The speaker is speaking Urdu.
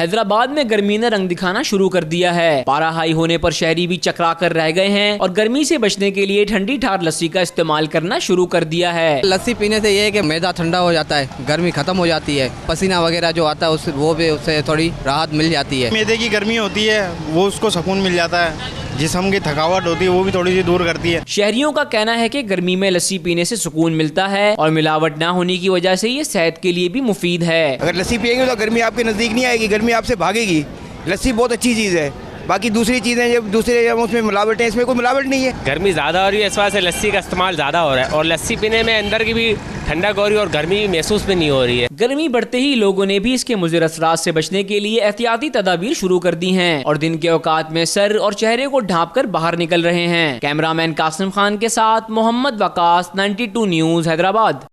حیدرآباد میں گرمی نے رنگ دکھانا شروع کر دیا ہے۔ پارا ہائی ہونے پر شہری بھی چکرا کر رہ گئے ہیں اور گرمی سے بچنے کے لیے ٹھنڈی ٹھار لسی کا استعمال کرنا شروع کر دیا ہے۔ لسی پینے سے یہ ہے کہ معدہ ٹھنڈا ہو جاتا ہے، گرمی ختم ہو جاتی ہے، پسینہ وغیرہ جو آتا ہے وہ بھی اس سے تھوڑی راحت مل جاتی ہے۔ معدے کی گرمی ہوتی ہے وہ اس کو سکون مل جاتا ہے، جسم کی تھکاوٹ ہوتی ہے وہ بھی تھوڑی سی دور کرتی ہے۔ شہریوں کا کہنا ہے کہ گرمی میں لسی پینے سے سکون ملتا ہے اور ملاوٹ نہ ہونے کی وجہ سے یہ صحت کے لیے بھی مفید ہے۔ اگر لسی پیئیں گے تو گرمی آپ کے نزدیک نہیں آئے گی، گرمی آپ سے بھاگے گی۔ لسی بہت اچھی چیز ہے۔ باقی دوسری چیزیں جب دوسرے اس میں ملاوٹیں، اس میں کوئی ملاوٹ نہیں ہے۔ گرمی زیادہ ہو رہی ہے، اس وجہ سے لسی کا استعمال زیادہ ہو رہا ہے اور لسی پینے میں اندر کی بھی ٹھنڈک ہو رہی ہے اور گرمی بھی محسوس بھی نہیں ہو رہی ہے۔ گرمی بڑھتے ہی لوگوں نے بھی اس کے مضر اثرات سے بچنے کے لیے احتیاطی تدابیر شروع کر دی ہیں اور دن کے اوقات میں سر اور چہرے کو ڈھانپ کر باہر نکل رہے ہیں۔ کیمرہ مین قاسم خان کے ساتھ محمد وقاص، 92 نیوز، حیدرآباد۔